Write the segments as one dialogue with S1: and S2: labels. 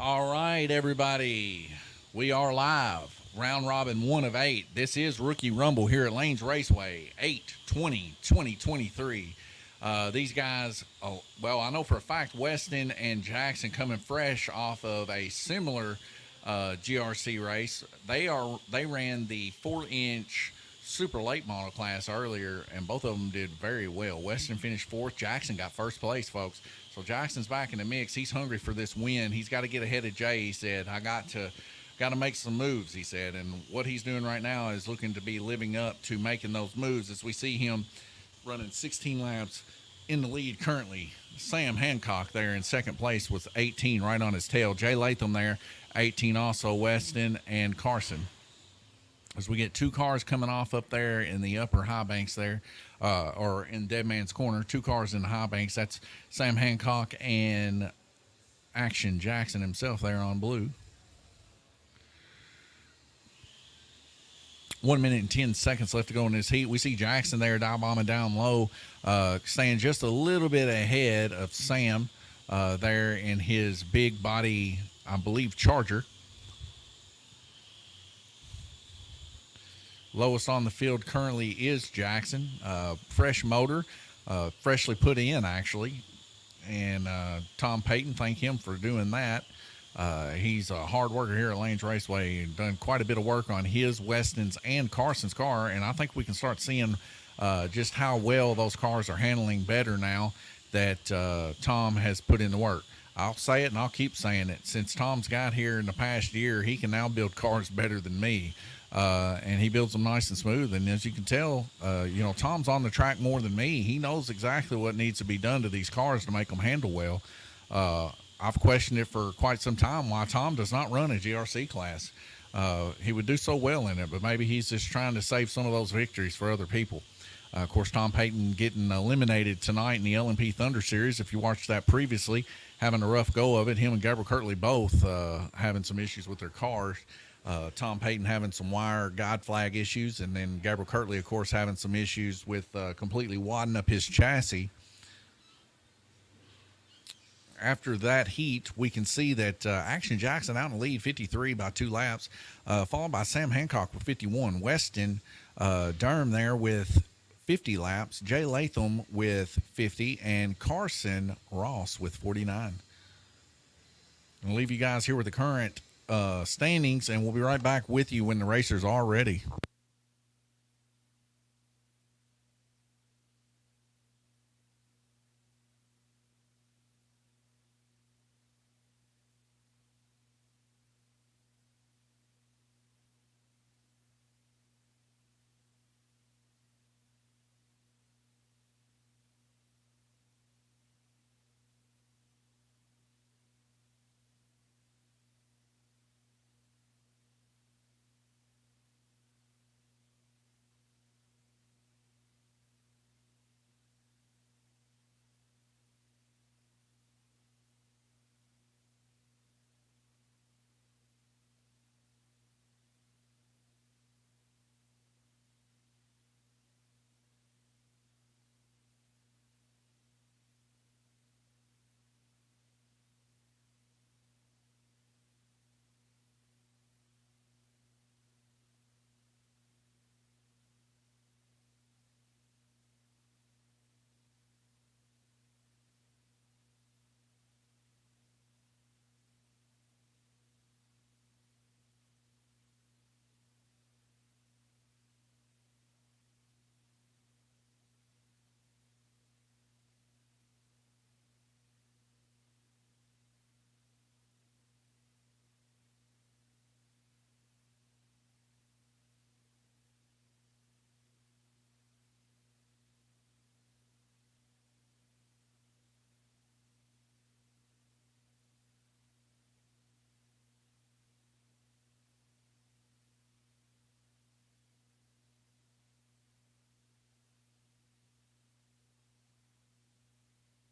S1: All right, everybody. We are live. Round robin 1 of 8. This is Rookie Rumble here at Lanes Raceway, 8/20/2023. These guys, well, I know for a fact Weston and Jackson coming fresh off of a similar GRC race. They ran the 4-inch super late model class earlier, and both of them did very well. Weston finished fourth. Jackson got first place, folks. So Jackson's back in the mix. He's hungry for this win. He's got to get ahead of Jay. He said, "I got to make some moves." He said, and what he's doing right now is looking to be living up to making those moves. As we see him running 16 laps in the lead currently. Sam Hancock there in second place with 18 right on his tail. Jay Latham there, 18 also. Weston and Carson. As we get two cars coming off up there in the upper high banks there, or in Dead Man's Corner, two cars in the high banks. That's Sam Hancock and Action Jackson himself there on blue. 1 minute and 10 seconds left to go in this heat. We see Jackson there dive bombing down low, staying just a little bit ahead of Sam there in his big body, I believe, Charger. Lowest on the field currently is Jackson. Fresh motor, freshly put in, actually. And Tom Payton, thank him for doing that. He's a hard worker here at Lanes Raceway. Done quite a bit of work on his, Weston's, and Carson's car. And I think we can start seeing just how well those cars are handling better now that Tom has put in the work. I'll say it and I'll keep saying it. Since Tom's got here in the past year, he can now build cars better than me. And he builds them nice and smooth. And as you can tell, Tom's on the track more than me. He knows exactly what needs to be done to these cars to make them handle well. I've questioned it for quite some time why Tom does not run a GRC class. He would do so well in it, but maybe he's just trying to save some of those victories for other people. Of course, Tom Payton getting eliminated tonight in the LMP Thunder Series. If you watched that previously, having a rough go of it. Him and Gabriel Kirtley both having some issues with their cars. Tom Payton having some wire guide flag issues, and then Gabriel Kirtley, of course, having some issues with completely wadding up his chassis. After that heat, we can see that Action Jackson out in the lead, 53 by 2 laps, followed by Sam Hancock with 51. Weston Durham there with 50 laps. Jay Latham with 50, and Carson Ross with 49. I'll leave you guys here with the current standings, and we'll be right back with you when the racers are ready.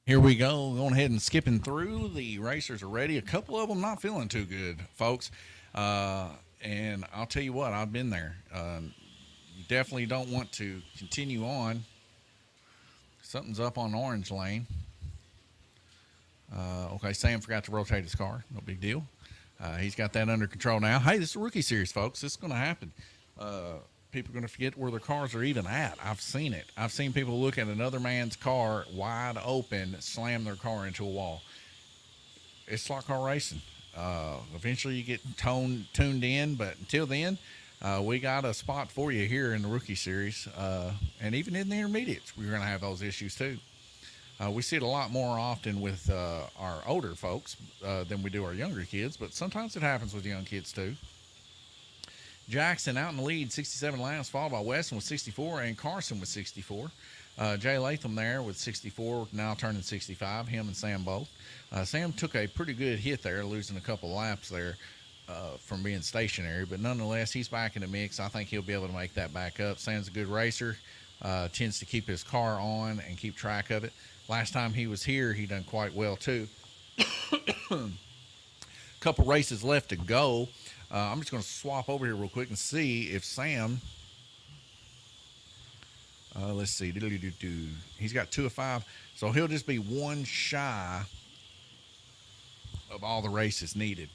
S1: Here we go. Going ahead and skipping through. The racers are ready. A couple of them not feeling too good, folks. And I'll tell you what, I've been there. You definitely don't want to continue on. Something's up on orange lane. Okay, Sam forgot to rotate his car. No big deal. He's got that under control now. Hey, this is a rookie series, folks. This is going to happen. People are going to forget where their cars are even at. I've seen it. I've seen people look at another man's car wide open, slam their car into a wall. It's slot car racing. Eventually you get tuned in, but until then, we got a spot for you here in the rookie series. And even in the intermediates, we're going to have those issues too. We see it a lot more often with our older folks than we do our younger kids, but sometimes it happens with young kids too. Jackson out in the lead, 67 laps, followed by Weston with 64 and Carson with 64. Jay Latham there with 64, now turning 65, him and Sam both. Sam took a pretty good hit there, losing a couple laps there from being stationary, but nonetheless, he's back in the mix. I think he'll be able to make that back up. Sam's a good racer, tends to keep his car on and keep track of it. Last time he was here, he done quite well too. Couple races left to go. I'm just going to swap over here real quick and see if Sam, let's see, he's got 2 of 5, so he'll just be one shy of all the races needed,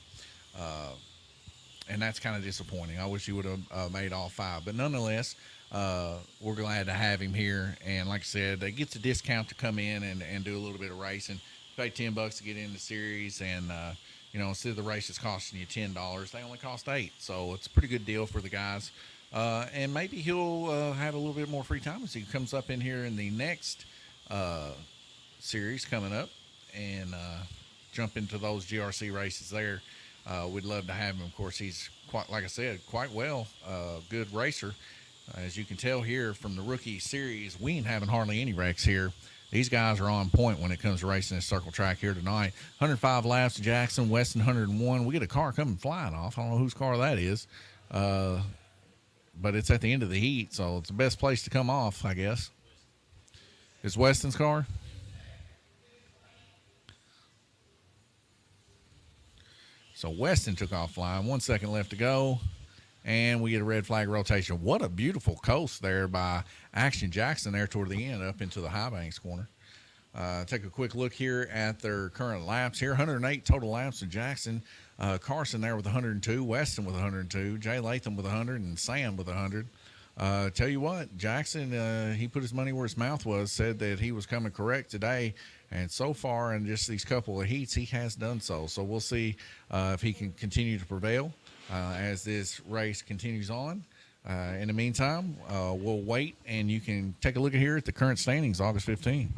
S1: and that's kind of disappointing. I wish he would have made all 5, but nonetheless, we're glad to have him here, and like I said, he gets a discount to come in and do a little bit of racing. Pay $10 to get in the series, and instead of the races costing you $10, they only cost $8. So it's a pretty good deal for the guys. And maybe he'll have a little bit more free time as he comes up in here in the next series coming up and jump into those GRC races there. We'd love to have him. Of course, he's quite, like I said, quite well, good racer. As you can tell here from the rookie series, we ain't having hardly any wrecks here. These guys are on point when it comes to racing this circle track here tonight. 105 laps to Jackson, Weston 101. We get a car coming flying off. I don't know whose car that is, but it's at the end of the heat, so it's the best place to come off, I guess. Is Weston's car? So Weston took off flying. 1 second left to go, and we get a red flag rotation. What a beautiful coast there by Action Jackson there toward the end up into the High Banks corner. Take a quick look here at their current laps here. 108 total laps to Jackson. Carson there with 102, Weston with 102, Jay Latham with 100, and Sam with 100. Tell you what, Jackson, he put his money where his mouth was, said that he was coming correct today, and so far in just these couple of heats, he has done so. So we'll see if he can continue to prevail as this race continues on. In the meantime, we'll wait, and you can take a look at here at the current standings, August 15.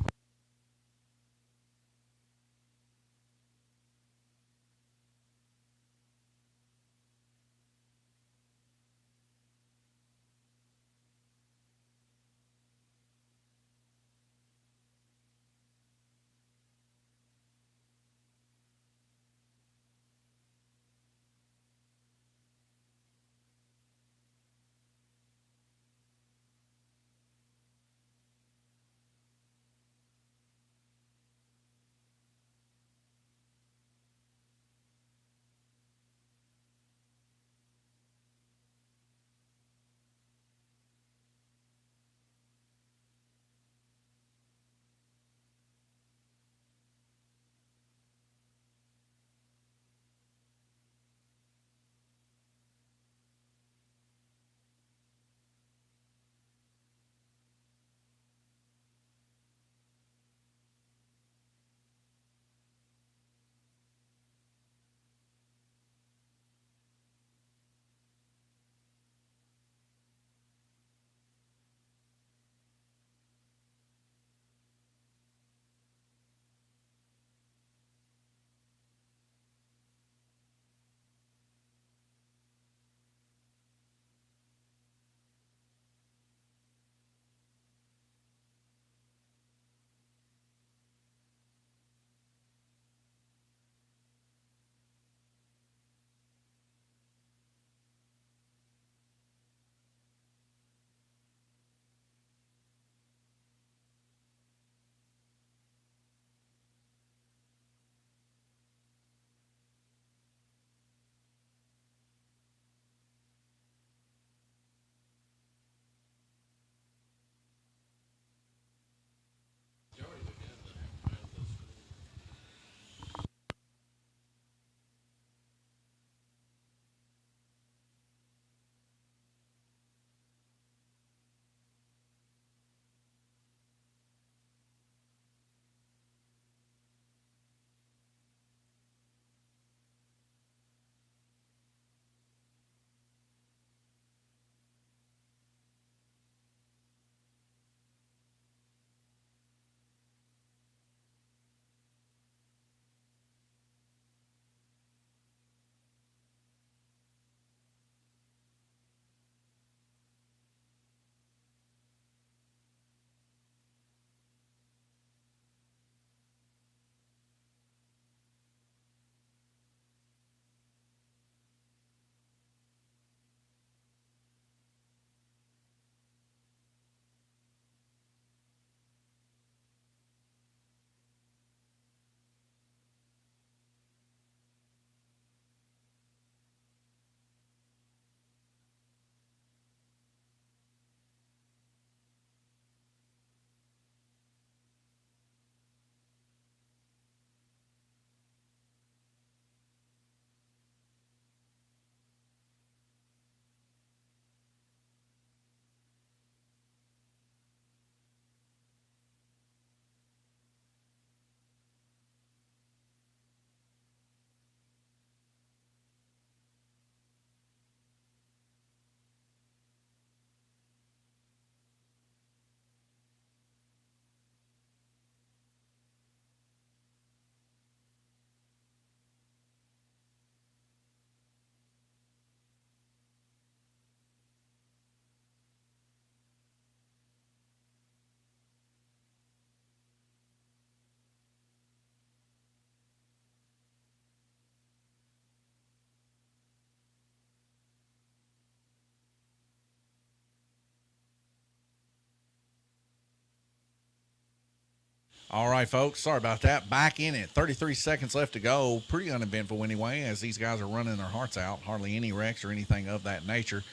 S1: All right, folks. Sorry about that. Back in it. 33 seconds left to go. Pretty uneventful anyway, as these guys are running their hearts out. Hardly any wrecks or anything of that nature.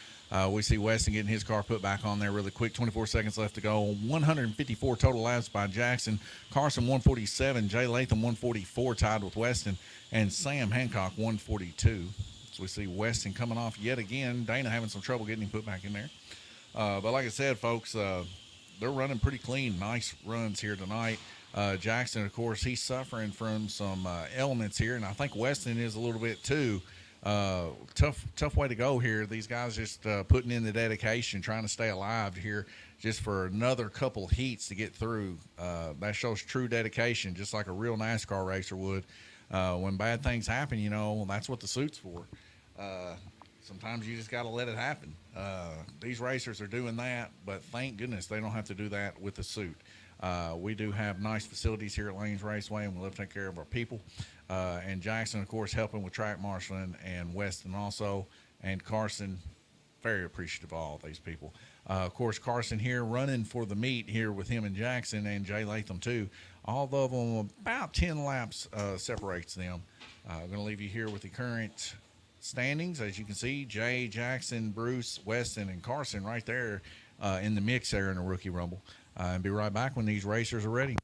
S1: We see Weston getting his car put back on there really quick. 24 seconds left to go. 154 total laps by Jackson. Carson 147. Jay Latham 144 tied with Weston. And Sam Hancock 142. So we see Weston coming off yet again. Dana having some trouble getting him put back in there. But like I said, folks, they're running pretty clean. Nice runs here tonight. Jackson, of course, he's suffering from some elements here, and I think Weston is a little bit too. Tough way to go here. These guys just putting in the dedication, trying to stay alive here just for another couple heats to get through. That shows true dedication, just like a real NASCAR racer would. When bad things happen, you know, that's what the suit's for. Sometimes you just got to let it happen. These racers are doing that, but thank goodness they don't have to do that with the suit. We do have nice facilities here at Lanes Raceway, and we love to take care of our people. And Jackson, of course, helping with track marshaling, and Weston also, and Carson, very appreciative of all of these people. Of course, Carson here running for the meet here with him and Jackson, and Jay Latham too. All of them about 10 laps separates them. I'm going to leave you here with the current standings. As you can see, Jay, Jackson, Bruce, Weston, and Carson right there in the mix there in the Rookie Rumble. And be right back when these racers are ready.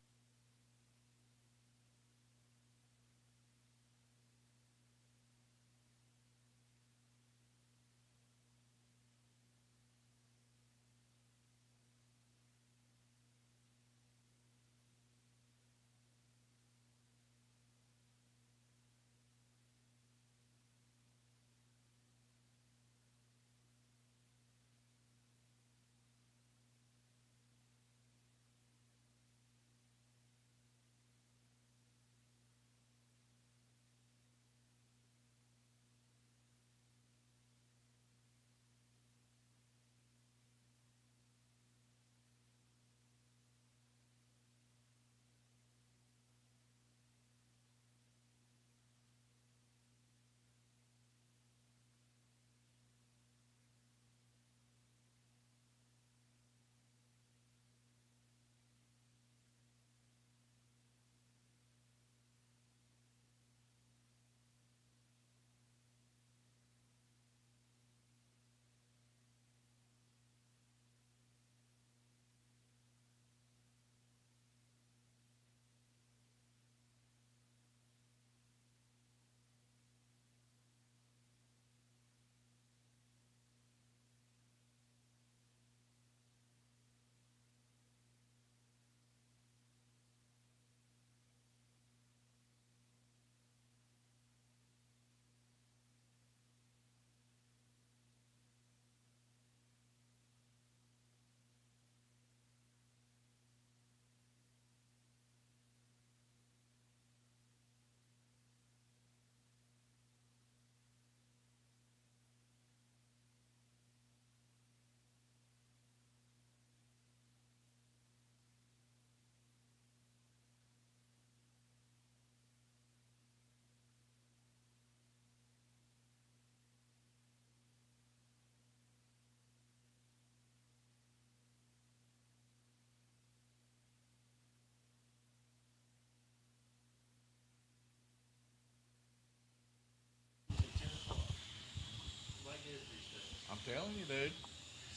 S1: I'm telling you, dude.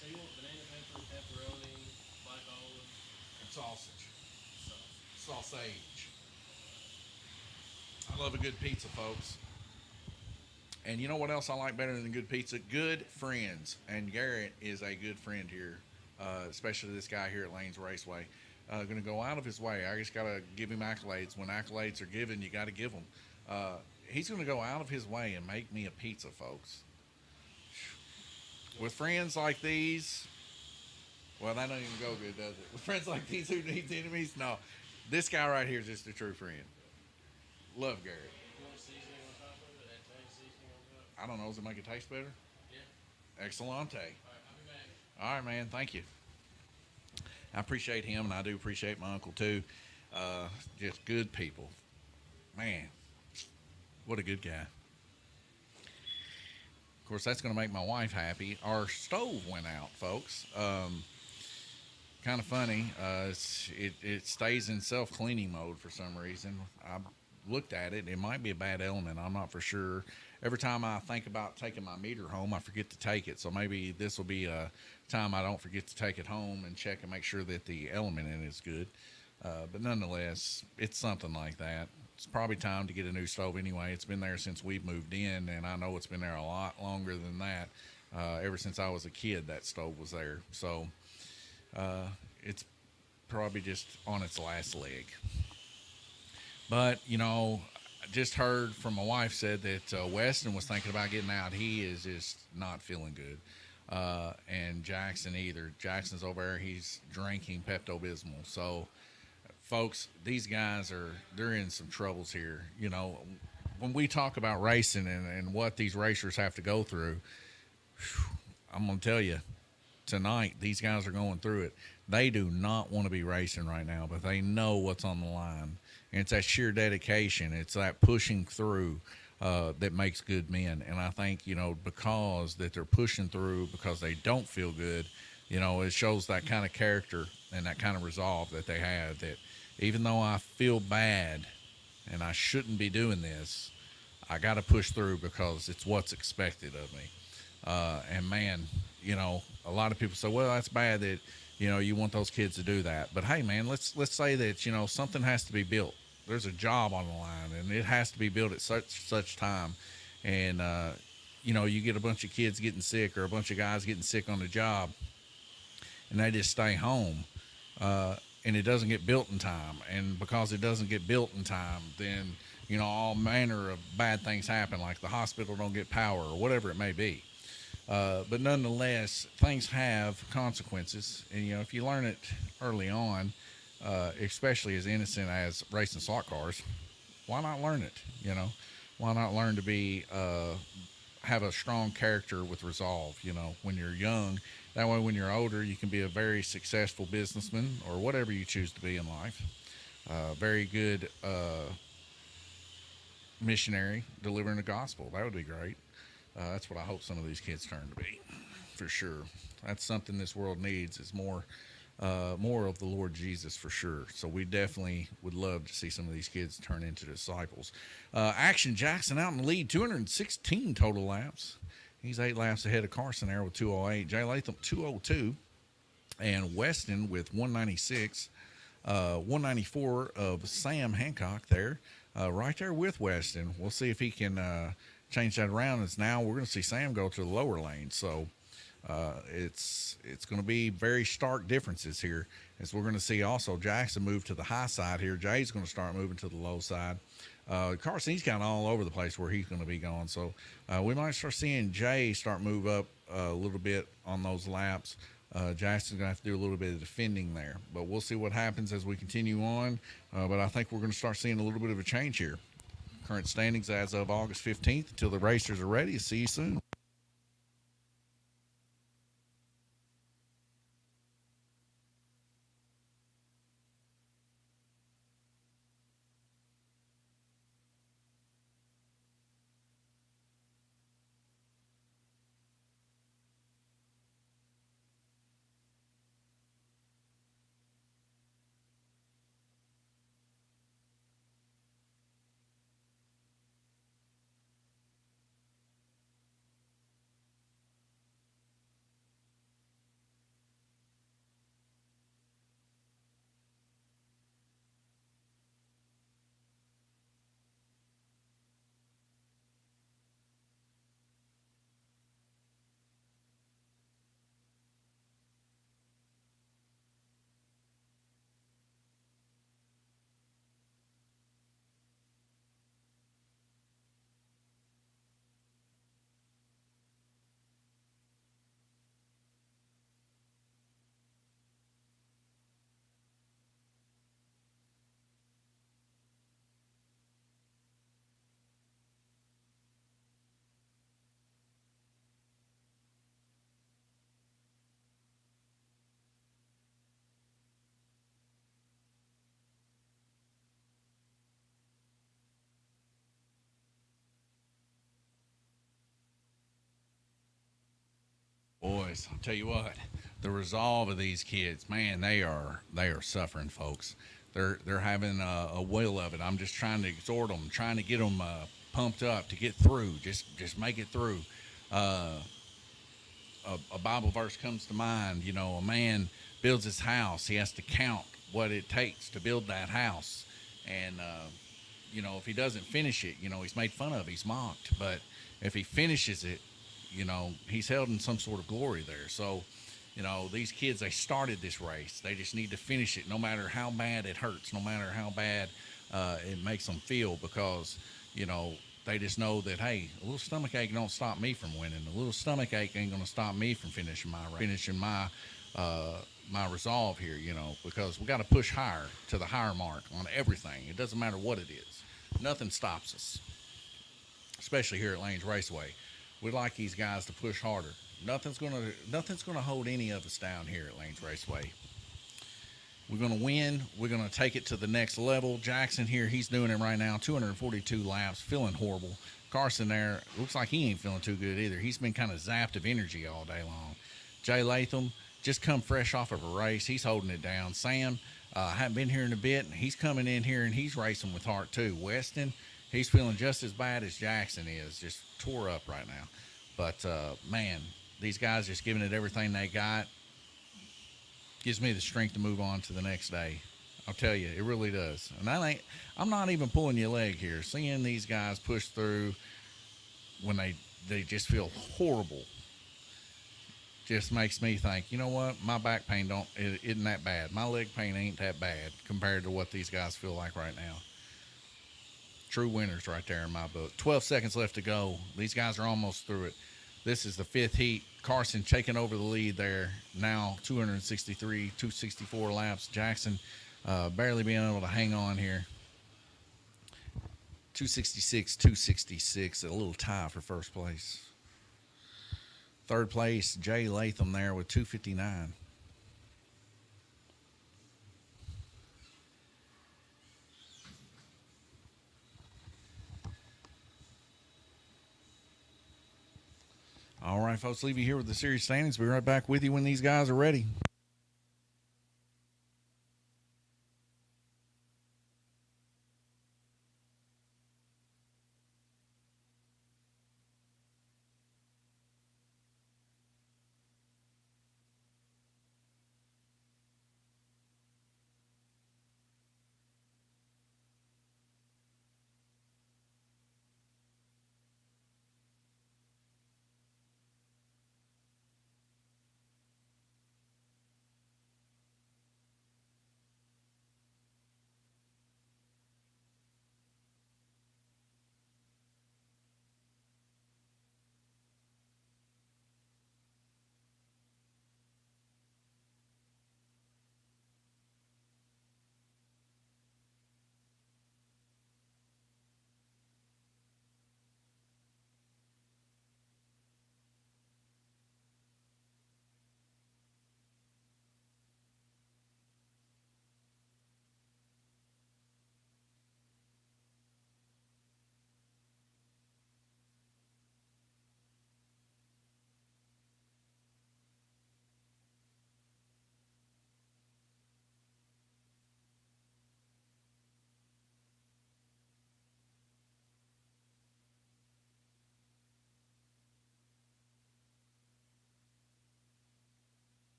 S2: So you want banana pepper, pepperoni, black olive,
S1: And sausage.
S2: sauce.
S1: Sausage. I love a good pizza, folks. And you know what else I like better than good pizza? Good friends. And Garrett is a good friend here, especially this guy here at Lanes Raceway. Going to go out of his way. I just got to give him accolades. When accolades are given, you got to give them. He's going to go out of his way and make me a pizza, folks. With friends like these, well, that don't even go good, does it? With friends like these who need enemies, no. This guy right here is just a true friend. Love Garrett.
S2: You want seasoning on top of it? That taste seasoning on top?
S1: I don't know. Does it make it taste better?
S2: Yeah.
S1: Excellente.
S2: All right, I'll be back.
S1: All right, man. Thank you. I appreciate him, and I do appreciate my uncle, too. Just good people. Man, what a good guy. Of course, that's going to make my wife happy. Our stove went out, folks. kind of funny. It stays in self cleaning mode for some reason. I looked at it. It might be a bad element. I'm not for sure. Every time I think about taking my meter home, I forget to take it. So maybe this will be a time I don't forget to take it home and check and make sure that the element in it is good. But nonetheless, it's something like that. It's probably time to get a new stove anyway. It's been there since we've moved in, and I know it's been there a lot longer than that. Ever since I was a kid, that stove was there. So it's probably just on its last leg. But I just heard from my wife said that Weston was thinking about getting out. He is just not feeling good, and Jackson either. Jackson's over there. He's drinking Pepto Bismol. So, folks, these guys they're in some troubles here. When we talk about racing and what these racers have to go through, I'm gonna tell you, tonight these guys are going through it. They do not want to be racing right now, but they know what's on the line. And it's that sheer dedication. It's that pushing through that makes good men. And I think, because that they're pushing through because they don't feel good, it shows that kind of character and that kind of resolve that they have, that even though I feel bad and I shouldn't be doing this, I got to push through because it's what's expected of me. And man, a lot of people say, well, that's bad that, you want those kids to do that. But hey, man, let's say that, something has to be built. There's a job on the line and it has to be built at such time. And, you get a bunch of kids getting sick or a bunch of guys getting sick on the job and they just stay home. And it doesn't get built in time. And because it doesn't get built in time, then, all manner of bad things happen, like the hospital don't get power or whatever it may be. But nonetheless, things have consequences. And, if you learn it early on, especially as innocent as racing slot cars, why not learn it? Why not learn to be, have a strong character with resolve, when you're young. That way, when you're older, you can be a very successful businessman or whatever you choose to be in life. Very good missionary delivering the gospel. That would be great. That's what I hope some of these kids turn to be, for sure. That's something this world needs, is more of the Lord Jesus, for sure. So we definitely would love to see some of these kids turn into disciples. Action Jackson out in the lead, 216 total laps. He's 8 laps ahead of Carson there with 208. Jay Latham 202, and Weston with 196. 194 of Sam Hancock there, right there with Weston. We'll see if he can change that around. As now we're going to see Sam go to the lower lane. So it's going to be very stark differences here, as we're going to see also Jackson move to the high side here. Jay's going to start moving to the low side. Carson, he's kind of all over the place where he's going to be going. So we might start seeing Jay start move up a little bit on those laps. Jackson's going to have to do a little bit of defending there. But we'll see what happens as we continue on. But I think we're going to start seeing a little bit of a change here. Current standings as of August 15th. Until the racers are ready. See you soon. Boys, I'll tell you what, the resolve of these kids, man, they are suffering, folks. They're having a will of it. I'm just trying to exhort them, trying to get them pumped up to get through. Just make it through. Uh, a Bible verse comes to mind. You know, a man builds his house. He has to count what it takes to build that house, and you know, if he doesn't finish it, you know, he's made fun of, he's mocked. But if he finishes it, you know, he's held in some sort of glory there. So, you know, these kids, they started this race. They just need to finish it, no matter how bad it hurts, no matter how bad it makes them feel, because, you know, they just know that, hey, a little stomach ache don't stop me from winning. A little stomach ache ain't going to stop me from finishing my resolve here, you know, because we got to push higher to the higher mark on everything. It doesn't matter what it is. Nothing stops us, especially here at Lanes Raceway. We like these guys to push harder. Nothing's gonna hold any of us down here at Lanes Raceway. We're gonna win. We're gonna take it to the next level. Jackson here, he's doing it right now. 242 laps, feeling horrible. Carson there looks like he ain't feeling too good either. He's been kind of zapped of energy all day long. Jay Latham just come fresh off of a race. He's holding it down. Sam hadn't been here in a bit. He's coming in here and he's racing with heart too. Weston, he's feeling just as bad as Jackson is, just tore up right now. But man, these guys just giving it everything they got. Gives me the strength to move on to the next day. I'll tell you, it really does. And I'm not even pulling your leg here. Seeing these guys push through when they just feel horrible just makes me think, you know what? My back pain isn't that bad. My leg pain ain't that bad compared to what these guys feel like right now. True winners right there in my book. 12 seconds left to go. These guys are almost through it. This is the fifth heat. Carson taking over the lead there. Now 264 laps. Jackson barely being able to hang on here. 266, a little tie for first place. Third place, Jay Latham there with 259. All right, folks, leave you here with the series standings. Be right back with you when these guys are ready.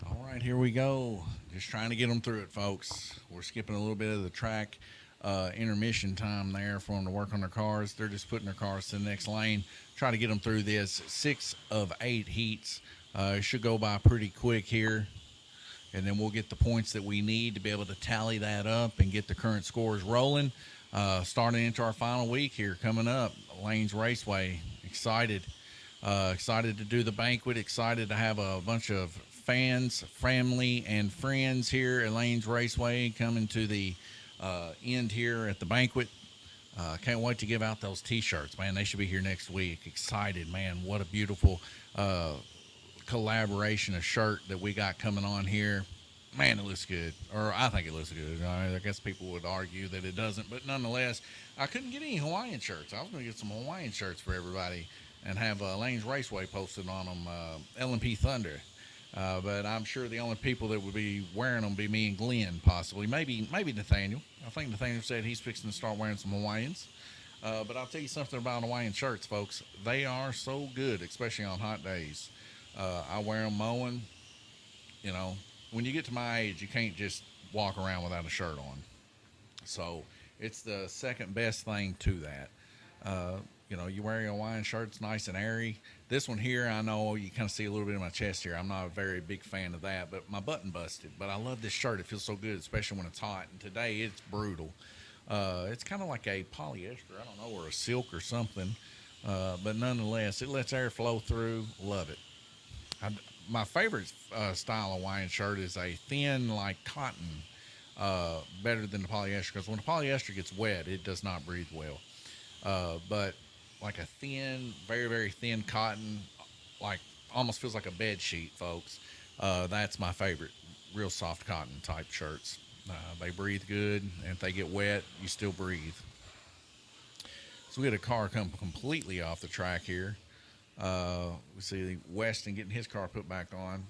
S1: All right, here we go. Just trying to get them through it, folks. We're skipping a little bit of the track intermission time there for them to work on their cars. They're just putting their cars to the next lane. Try to get them through this 6 of 8 heats. It should go by pretty quick here. And then we'll get the points that we need to be able to tally that up and get the current scores rolling. Starting into our final week here coming up. Lanes Raceway. Excited to do the banquet. Excited to have a bunch of fans, family, and friends here at Lanes Raceway coming to the end here at the banquet. Can't wait to give out those T-shirts, man. They should be here next week. Excited, man. What a beautiful collaboration of shirt that we got coming on here. Man, it looks good. Or I think it looks good. I guess people would argue that it doesn't. But nonetheless, I couldn't get any Hawaiian shirts. I was going to get some Hawaiian shirts for everybody and have Lanes Raceway posted on them, L&P Thunder. But I'm sure the only people that would be wearing them be me and Glenn, possibly. Maybe Nathaniel. I think Nathaniel said he's fixing to start wearing some Hawaiians. But I'll tell you something about Hawaiian shirts, folks. They are so good, especially on hot days. I wear them mowing. You know, when you get to my age, you can't just walk around without a shirt on. So it's the second best thing to that. You know, you wear your Hawaiian shirt, it's nice and airy. This one here, I know you kind of see a little bit of my chest here. I'm not a very big fan of that, but my button busted. But I love this shirt. It feels so good, especially when it's hot. And today, it's brutal. It's kind of like a polyester, I don't know, or a silk or something. But nonetheless, it lets air flow through. Love it. My favorite style of Hawaiian shirt is a thin, like cotton, better than the polyester. Because when the polyester gets wet, it does not breathe well. But like a thin, very, very thin cotton, like almost feels like a bed sheet, folks. That's my favorite, real soft cotton type shirts. They breathe good, and if they get wet, you still breathe. So we had a car come completely off the track here. We see Weston getting his car put back on.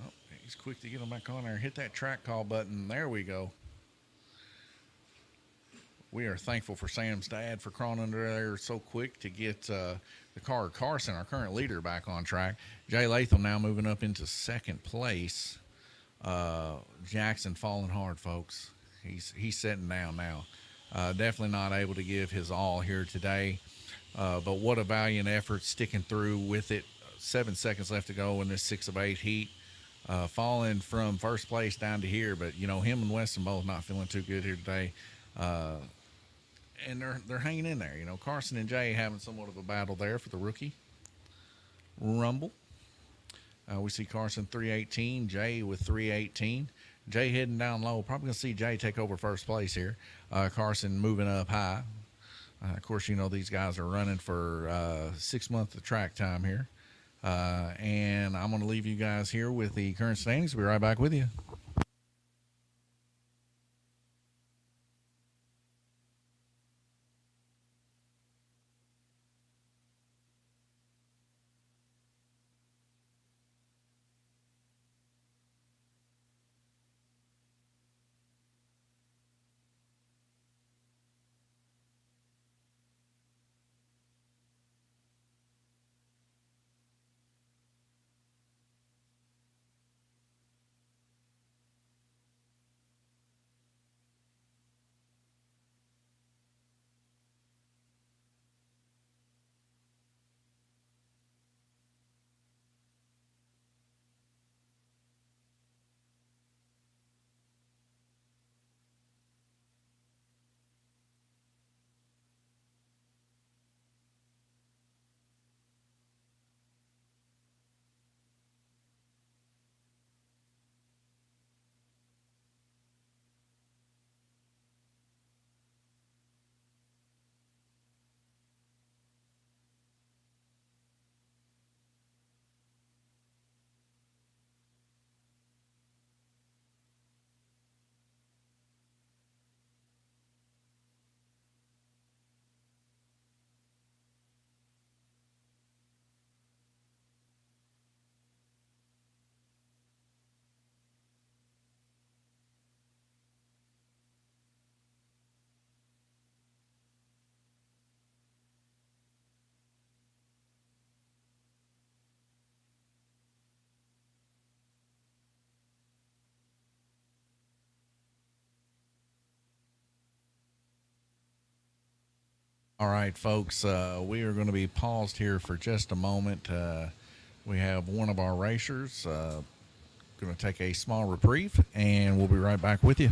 S1: Oh, he's quick to get him back on there. Hit that track call button. There we go. We are thankful for Sam's dad for crawling under there so quick to get the car of Carson, our current leader, back on track. Jay Latham now moving up into second place. Jackson falling hard, folks. He's sitting down now. Definitely not able to give his all here today. But what a valiant effort sticking through with it. 7 seconds left to go in this 6 of 8 heat. Falling from first place down to here. But, you know, him and Weston both not feeling too good here today. And they're hanging in there. You know, Carson and Jay having somewhat of a battle there for the rookie rumble. We see Carson 318, Jay with 318. Jay heading down low. Probably going to see Jay take over first place here. Carson moving up high. Of course, you know, these guys are running for 6 months of track time here. And I'm going to leave you guys here with the current standings. We'll be right back with you. All right, folks, we are going to be paused here for just a moment. We have one of our racers going to take a small reprieve, and we'll be right back with you.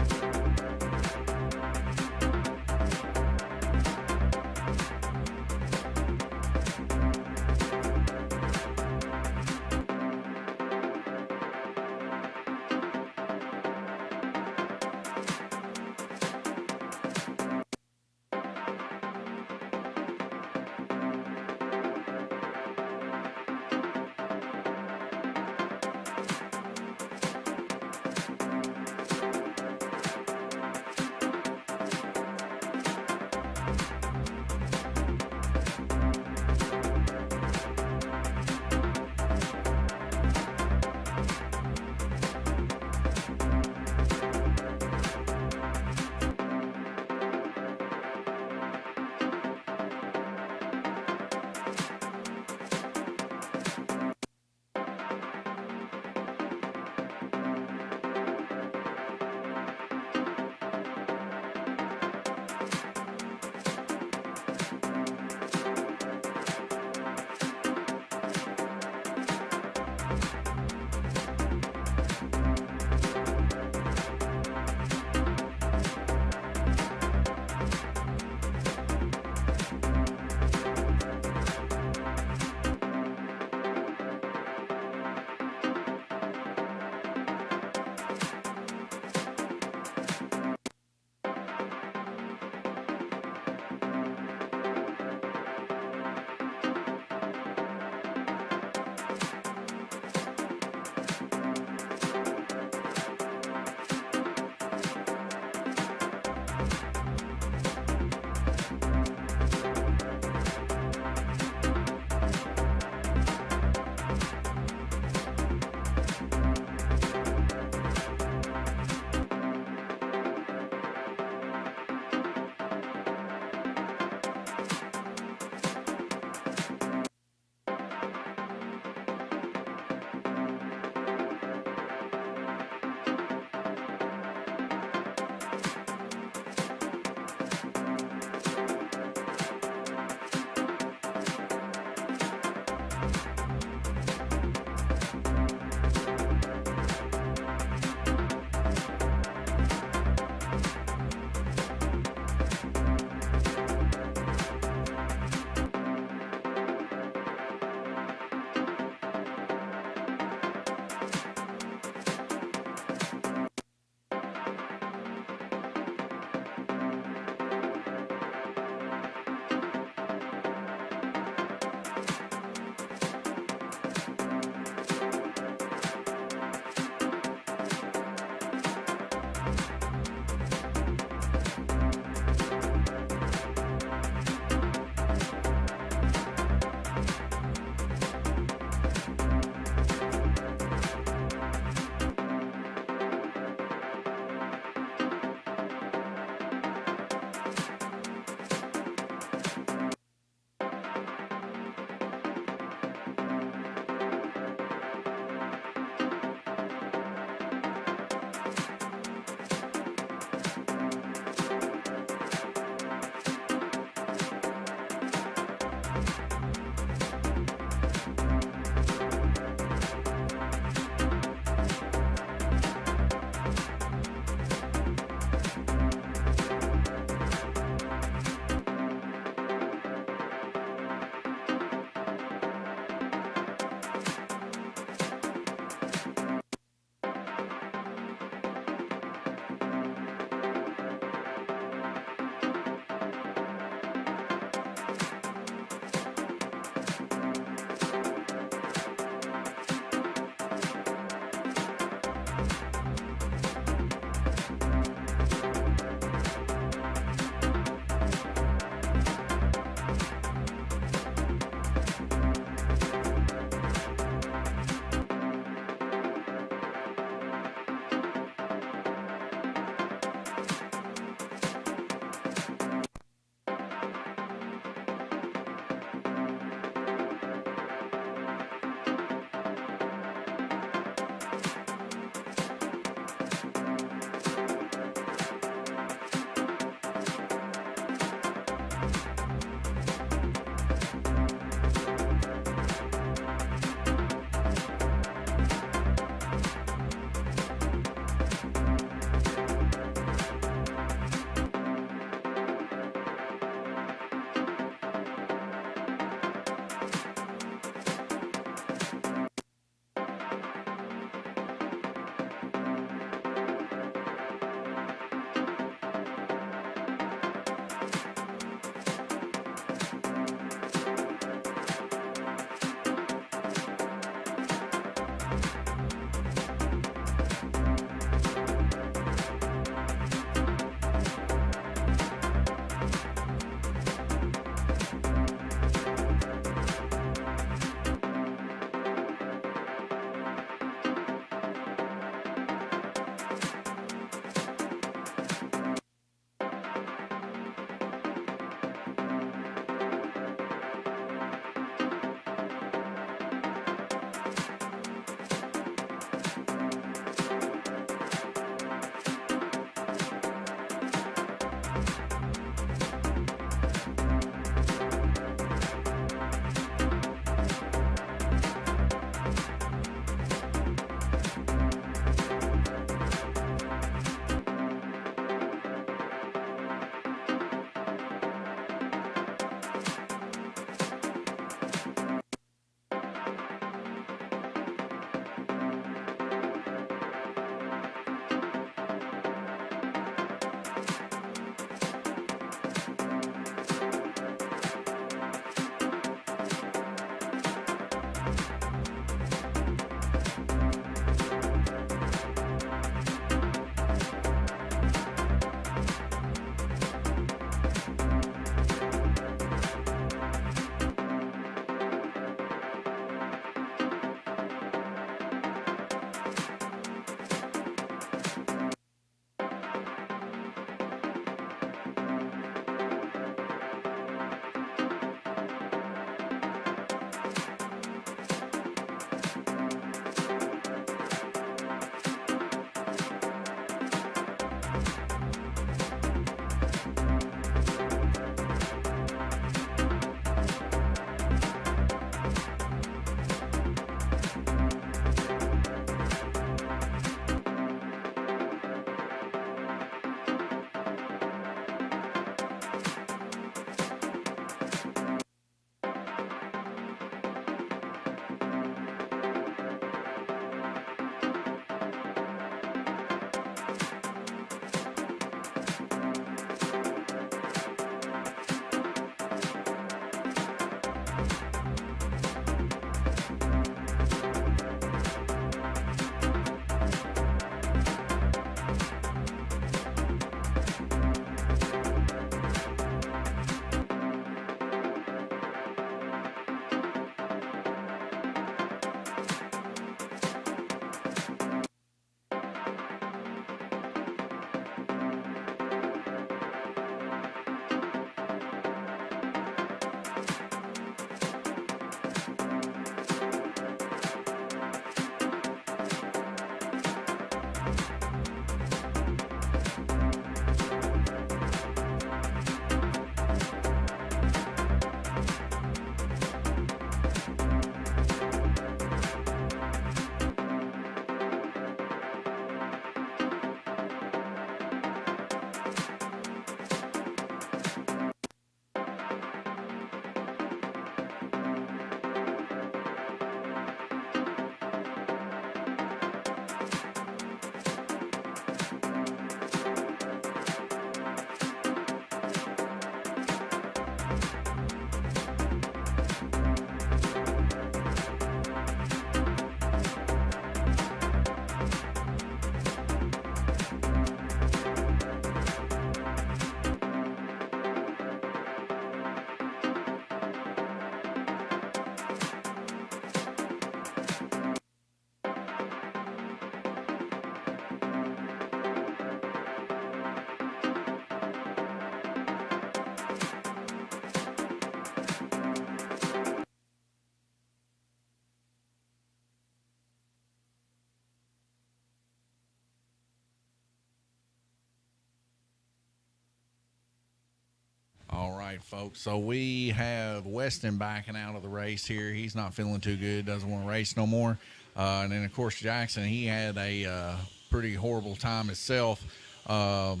S1: All right, folks. So we have Weston backing out of the race here. He's not feeling too good. Doesn't want to race no more. And then, of course, Jackson, he had a pretty horrible time himself. Must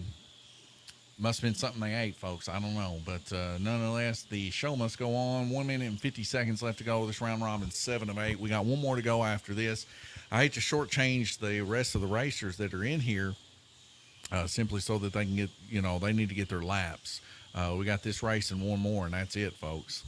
S1: have been something they ate, folks. I don't know. But nonetheless, the show must go on. 1 minute and 50 seconds left to go. This round robin, 7 of 8. We got one more to go after this. I hate to shortchange the rest of the racers that are in here simply so that they can get, they need to get their laps. We got this race and one more, and that's it, folks.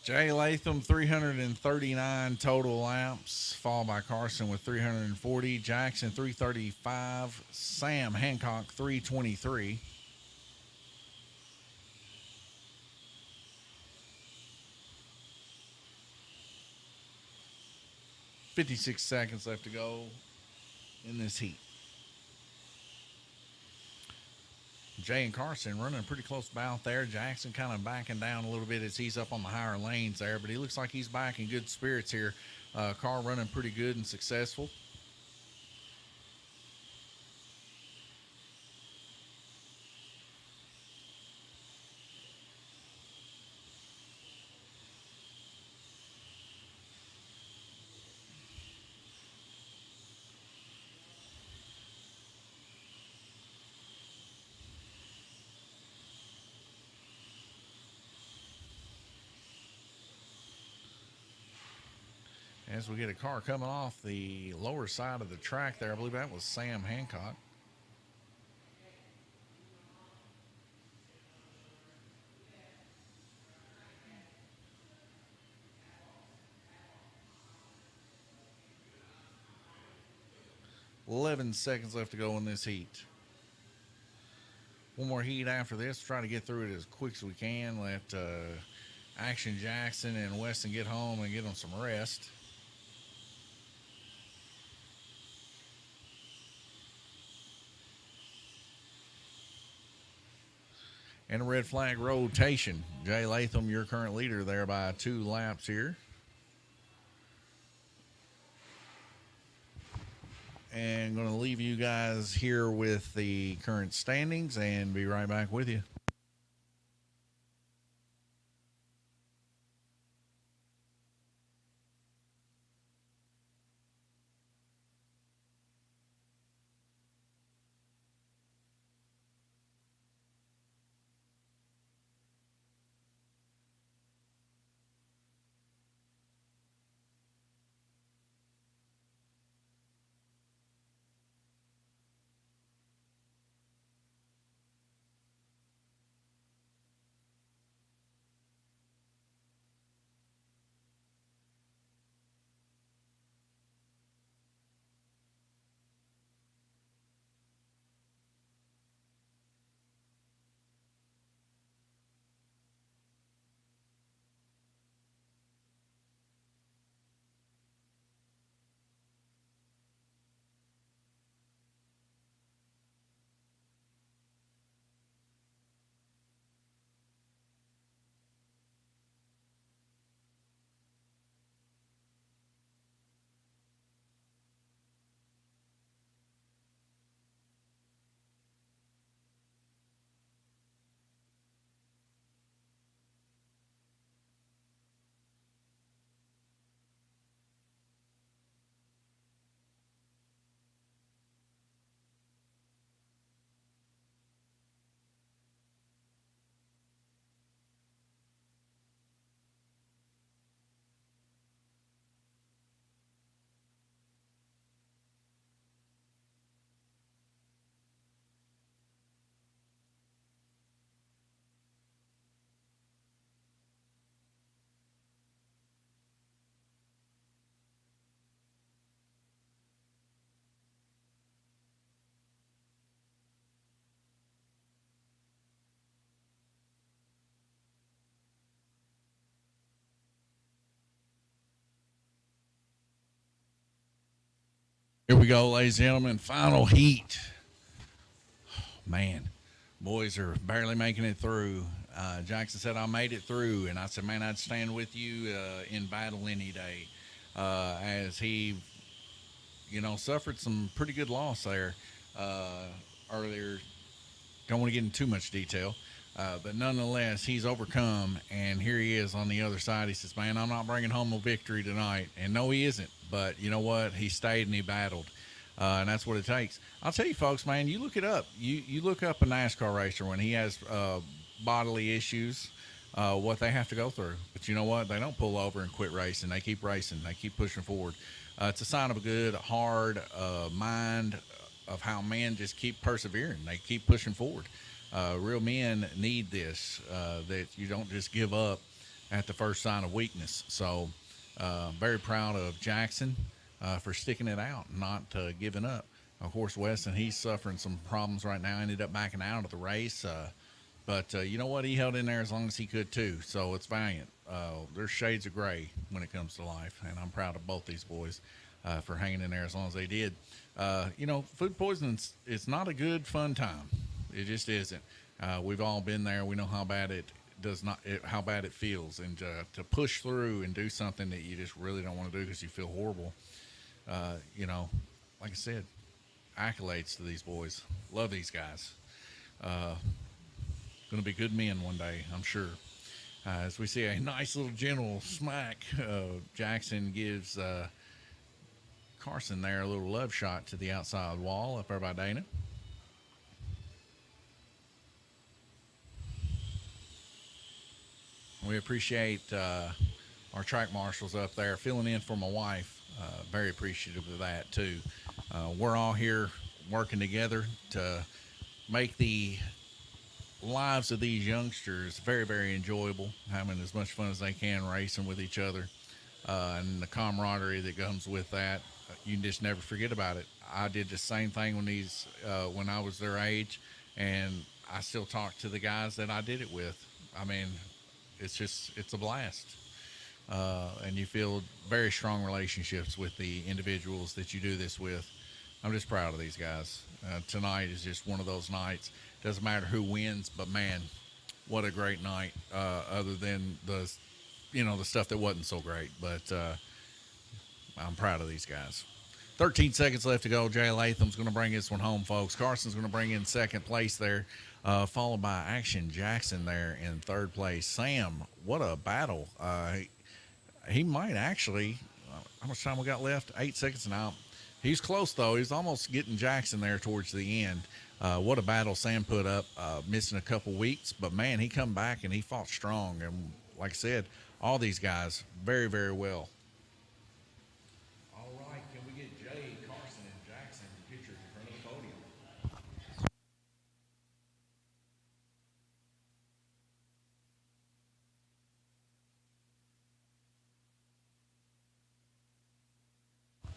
S1: Jay Latham, 339 total laps, followed by Carson with 340. Jackson, 335. Sam Hancock, 323. $56 seconds left to go in this heat. Jay and Carson running a pretty close bout there. Jackson kind of backing down a little bit as he's up on the higher lanes there, but he looks like he's back in good spirits here. Car running pretty good and successful. as we get a car coming off the lower side of the track there. I believe that was Sam Hancock. "11 seconds left to go in this heat. One more heat after this. Try to get through it as quick as we can. Let Action Jackson and Weston get home and get them some rest. And a red flag rotation. Jay Latham, your current leader there by 2 laps here. And going to leave you guys here with the current standings and be right back with you. Here we go, ladies and gentlemen. Final heat. Man, boys are barely making it through. Jackson said, "I made it through." And I said, "Man, I'd stand with you in battle any day." As he, suffered some pretty good loss there earlier. Don't want to get into too much detail. But nonetheless, he's overcome, and here he is on the other side. He says, "Man, I'm not bringing home a victory tonight." And no, he isn't. But you know what? He stayed and he battled. And that's what it takes. I'll tell you, folks, man, you look it up. You look up a NASCAR racer when he has bodily issues, what they have to go through. But you know what? They don't pull over and quit racing. They keep racing. They keep pushing forward. It's a sign of a good, hard mind of how men just keep persevering. They keep pushing forward. Real men need this, that you don't just give up at the first sign of weakness. So very proud of Jackson for sticking it out, not giving up. Of course, Weston, he's suffering some problems right now. Ended up backing out of the race. But you know what? He held in there as long as he could, too. So it's valiant. There's shades of gray when it comes to life. And I'm proud of both these boys for hanging in there as long as they did. Food poisoning, it's not a good, fun time. It just isn't. We've all been there. We know how bad how bad it feels. And to push through and do something that you just really don't want to do because you feel horrible, like I said, accolades to these boys. Love these guys. Going to be good men one day, I'm sure. As we see a nice little general smack, Jackson gives Carson there a little love shot to the outside wall up there by Dana. We appreciate our track marshals up there filling in for my wife. Very appreciative of that too. We're all here working together to make the lives of these youngsters very, very enjoyable, having as much fun as they can racing with each other, and the camaraderie that comes with that. You can just never forget about it. I did the same thing when I was their age, and I still talk to the guys that I did it with. I mean, it's a blast, and you feel very strong relationships with the individuals that you do this with. I'm just proud of these guys. Tonight is just one of those nights. Doesn't matter who wins, but man, what a great night. Other than the stuff that wasn't so great, but I'm proud of these guys. 13 seconds left to go. Jay Latham's going to bring this one home, folks. Carson's going to bring in second place there, followed by Action Jackson there in third place. Sam, what a battle. He might actually, how much time we got left? 8 seconds now. He's close, though. He's almost getting Jackson there towards the end. What a battle Sam put up, missing a couple weeks. But, man, he come back and he fought strong. And, like I said, all these guys very, very well. All right, can we get Jay, Carson, and Jackson pictures in front of the podium?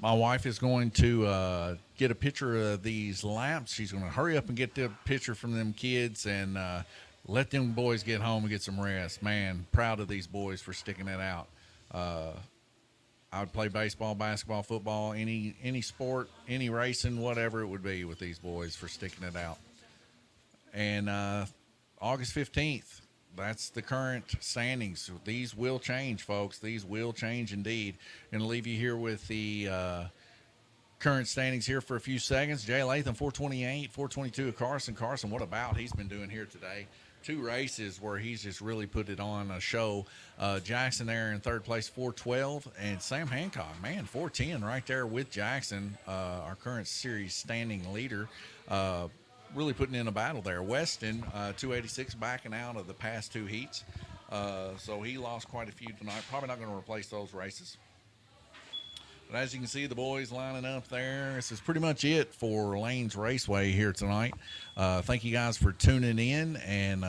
S1: My wife is going to get a picture of these laps. She's going to hurry up and get the picture from them kids and let them boys get home and get some rest. Man, proud of these boys for sticking it out. I would play baseball, basketball, football, any sport, any racing, whatever it would be with these boys for sticking it out. And August 15th, that's the current standings. These will change, folks. These will change indeed. Going to leave you here with the current standings here for a few seconds. Jay Latham, 428, 422 of Carson. Carson, what about he's been doing here today? 2 races where he's just really put it on a show. Jackson there in third place, 412. And Sam Hancock, man, 410 right there with Jackson, our current series standing leader. Really putting in a battle there. Weston, 286, backing out of the past 2 heats. So he lost quite a few tonight. Probably not going to replace those races. But as you can see, the boys lining up there. This is pretty much it for Lane's Raceway here tonight. Thank you guys for tuning in, and